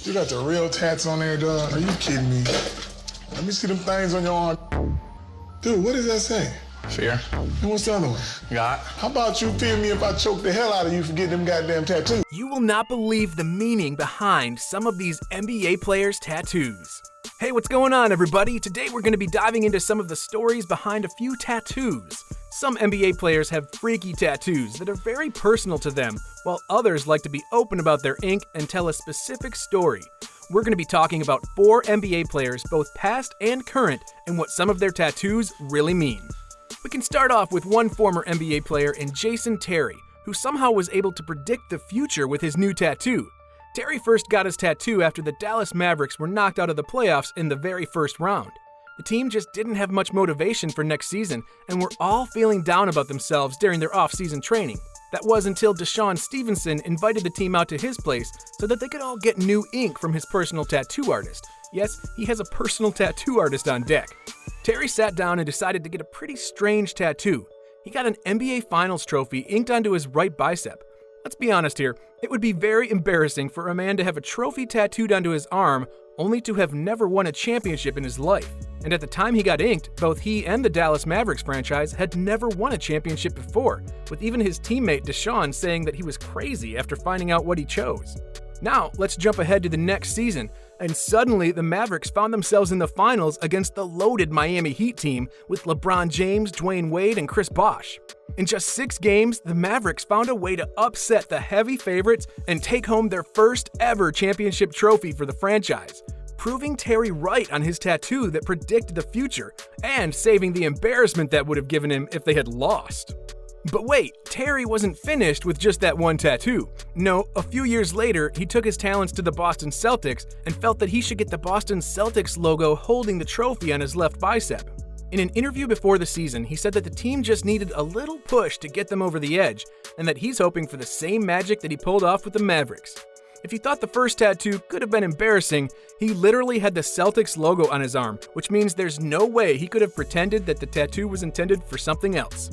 You got the real tats on there, dog? Are you kidding me? Let me see them things on your arm. Dude, what does that say? Fear. And what's the other one? God. How about you fear me if I choke the hell out of you for getting them goddamn tattoos? You will not believe the meaning behind some of these NBA players' tattoos. Hey, what's going on, everybody? Today we're going to be diving into some of the stories behind a few tattoos. Some NBA players have freaky tattoos that are very personal to them, while others like to be open about their ink and tell a specific story. We're going to be talking about 4 NBA players, both past and current, and what some of their tattoos really mean. We can start off with one former NBA player in Jason Terry, who somehow was able to predict the future with his new tattoo. Terry first got his tattoo after the Dallas Mavericks were knocked out of the playoffs in the very first round. The team just didn't have much motivation for next season and were all feeling down about themselves during their off-season training. That was until Deshaun Stevenson invited the team out to his place so that they could all get new ink from his personal tattoo artist. Yes, he has a personal tattoo artist on deck. Terry sat down and decided to get a pretty strange tattoo. He got an NBA Finals trophy inked onto his right bicep. Let's be honest here, it would be very embarrassing for a man to have a trophy tattooed onto his arm only to have never won a championship in his life. And at the time he got inked, both he and the Dallas Mavericks franchise had never won a championship before, with even his teammate Deshaun saying that he was crazy after finding out what he chose. Now, let's jump ahead to the next season, and suddenly the Mavericks found themselves in the finals against the loaded Miami Heat team with LeBron James, Dwayne Wade, and Chris Bosh. In just 6 games, the Mavericks found a way to upset the heavy favorites and take home their first ever championship trophy for the franchise, proving Terry right on his tattoo that predicted the future and saving the embarrassment that would have given him if they had lost. But wait, Terry wasn't finished with just that one tattoo. No, a few years later, he took his talents to the Boston Celtics and felt that he should get the Boston Celtics logo holding the trophy on his left bicep. In an interview before the season, he said that the team just needed a little push to get them over the edge, and that he's hoping for the same magic that he pulled off with the Mavericks. If you thought the first tattoo could have been embarrassing, he literally had the Celtics logo on his arm, which means there's no way he could have pretended that the tattoo was intended for something else.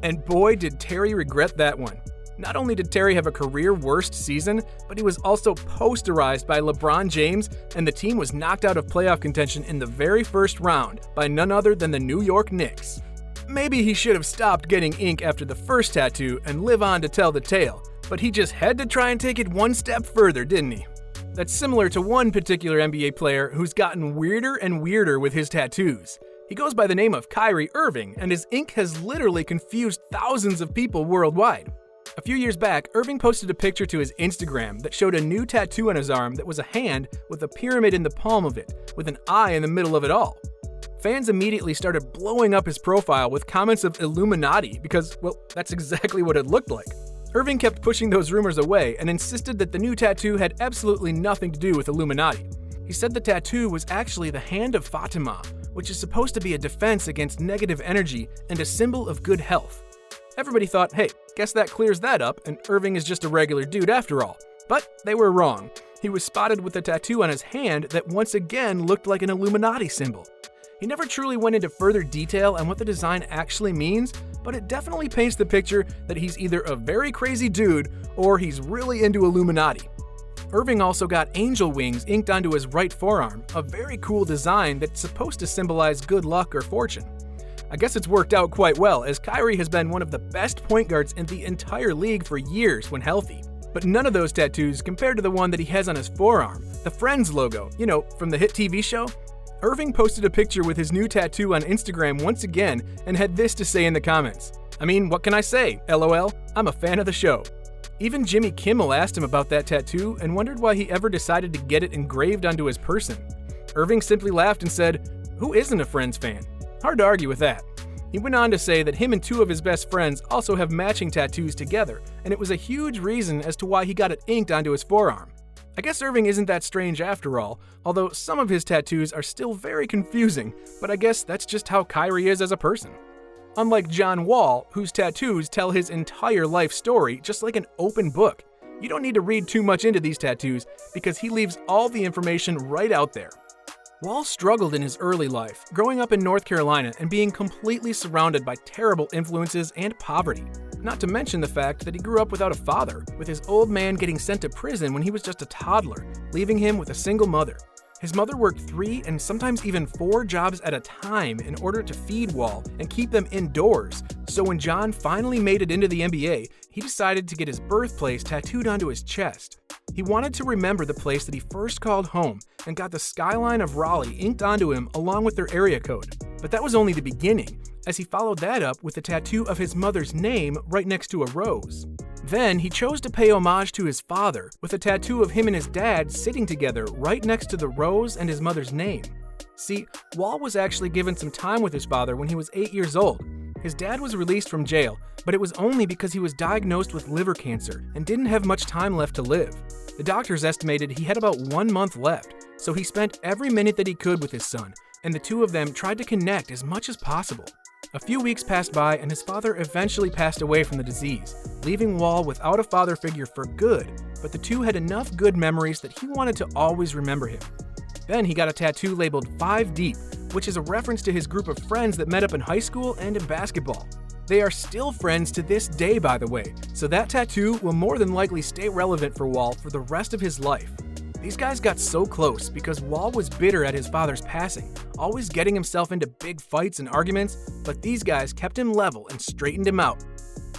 And boy, did Terry regret that one. Not only did Terry have a career worst season, but he was also posterized by LeBron James, and the team was knocked out of playoff contention in the very first round by none other than the New York Knicks. Maybe he should have stopped getting ink after the first tattoo and live on to tell the tale, but he just had to try and take it one step further, didn't he? That's similar to one particular NBA player who's gotten weirder and weirder with his tattoos. He goes by the name of Kyrie Irving, and his ink has literally confused thousands of people worldwide. A few years back, Irving posted a picture to his Instagram that showed a new tattoo on his arm that was a hand with a pyramid in the palm of it, with an eye in the middle of it all. Fans immediately started blowing up his profile with comments of Illuminati because, well, that's exactly what it looked like. Irving kept pushing those rumors away and insisted that the new tattoo had absolutely nothing to do with Illuminati. He said the tattoo was actually the Hand of Fatima, which is supposed to be a defense against negative energy and a symbol of good health. Everybody thought, hey, guess that clears that up, and Irving is just a regular dude after all. But they were wrong. He was spotted with a tattoo on his hand that once again looked like an Illuminati symbol. He never truly went into further detail on what the design actually means, but it definitely paints the picture that he's either a very crazy dude or he's really into Illuminati. Irving also got angel wings inked onto his right forearm, a very cool design that's supposed to symbolize good luck or fortune. I guess it's worked out quite well, as Kyrie has been one of the best point guards in the entire league for years when healthy. But none of those tattoos compared to the one that he has on his forearm, the Friends logo, from the hit TV show. Irving posted a picture with his new tattoo on Instagram once again and had this to say in the comments. I mean, what can I say? LOL, I'm a fan of the show. Even Jimmy Kimmel asked him about that tattoo and wondered why he ever decided to get it engraved onto his person. Irving simply laughed and said, "Who isn't a Friends fan?" Hard to argue with that. He went on to say that him and 2 of his best friends also have matching tattoos together, and it was a huge reason as to why he got it inked onto his forearm. I guess Irving isn't that strange after all, although some of his tattoos are still very confusing, but I guess that's just how Kyrie is as a person. Unlike John Wall, whose tattoos tell his entire life story just like an open book. You don't need to read too much into these tattoos because he leaves all the information right out there. Wall struggled in his early life, growing up in North Carolina and being completely surrounded by terrible influences and poverty. Not to mention the fact that he grew up without a father, with his old man getting sent to prison when he was just a toddler, leaving him with a single mother. His mother worked 3 and sometimes even 4 jobs at a time in order to feed Wall and keep them indoors, so when John finally made it into the NBA, he decided to get his birthplace tattooed onto his chest. He wanted to remember the place that he first called home and got the skyline of Raleigh inked onto him along with their area code. But that was only the beginning, as he followed that up with a tattoo of his mother's name right next to a rose. Then he chose to pay homage to his father with a tattoo of him and his dad sitting together right next to the rose and his mother's name. See, Wall was actually given some time with his father when he was 8 years old. His dad was released from jail, but it was only because he was diagnosed with liver cancer and didn't have much time left to live. The doctors estimated he had about 1 month left, so he spent every minute that he could with his son, and the two of them tried to connect as much as possible. A few weeks passed by and his father eventually passed away from the disease, leaving Wall without a father figure for good, but the two had enough good memories that he wanted to always remember him. Then he got a tattoo labeled 5 Deep, which is a reference to his group of friends that met up in high school and in basketball. They are still friends to this day, by the way, so that tattoo will more than likely stay relevant for Wall for the rest of his life. These guys got so close because Wall was bitter at his father's passing, always getting himself into big fights and arguments, but these guys kept him level and straightened him out.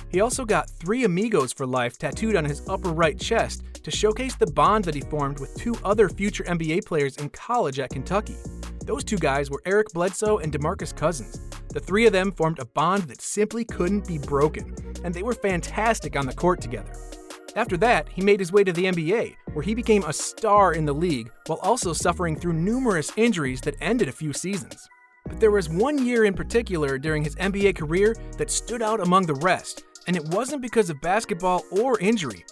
He also got 3 amigos for life tattooed on his upper right chest to showcase the bond that he formed with 2 other future NBA players in college at Kentucky. Those 2 guys were Eric Bledsoe and DeMarcus Cousins. The 3 of them formed a bond that simply couldn't be broken, and they were fantastic on the court together. After that, he made his way to the NBA, where he became a star in the league while also suffering through numerous injuries that ended a few seasons. But there was one year in particular during his NBA career that stood out among the rest, and it wasn't because of basketball or injury.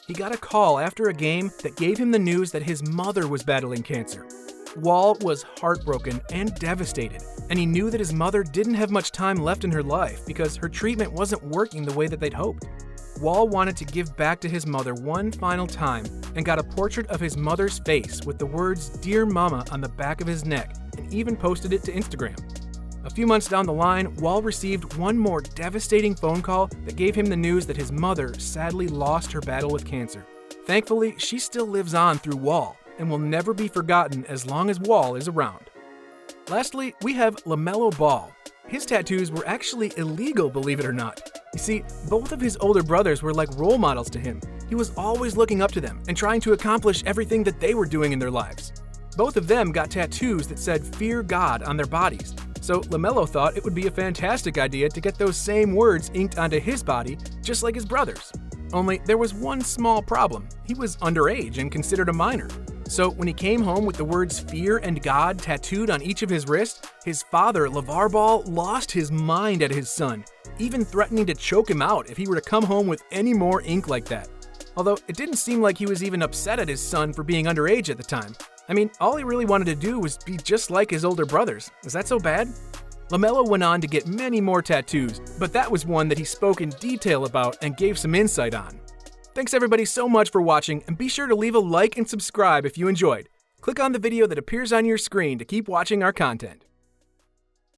He got a call after a game that gave him the news that his mother was battling cancer. Wall was heartbroken and devastated, and he knew that his mother didn't have much time left in her life because her treatment wasn't working the way that they'd hoped. Wall wanted to give back to his mother one final time and got a portrait of his mother's face with the words "Dear Mama" on the back of his neck and even posted it to Instagram. A few months down the line, Wall received one more devastating phone call that gave him the news that his mother sadly lost her battle with cancer. Thankfully, she still lives on through Wall and will never be forgotten as long as Wall is around. Lastly, we have LaMelo Ball. His tattoos were actually illegal, believe it or not. You see, both of his older brothers were like role models to him. He was always looking up to them and trying to accomplish everything that they were doing in their lives. Both of them got tattoos that said "Fear God" on their bodies, so LaMelo thought it would be a fantastic idea to get those same words inked onto his body, just like his brothers. Only there was one small problem. He was underage and considered a minor. So when he came home with the words "Fear" and "God" tattooed on each of his wrists, his father, LeVar Ball, lost his mind at his son, even threatening to choke him out if he were to come home with any more ink like that. Although it didn't seem like he was even upset at his son for being underage at the time. I mean, all he really wanted to do was be just like his older brothers. Is that so bad? LaMelo went on to get many more tattoos, but that was one that he spoke in detail about and gave some insight on. Thanks everybody so much for watching, and be sure to leave a like and subscribe if you enjoyed. Click on the video that appears on your screen to keep watching our content.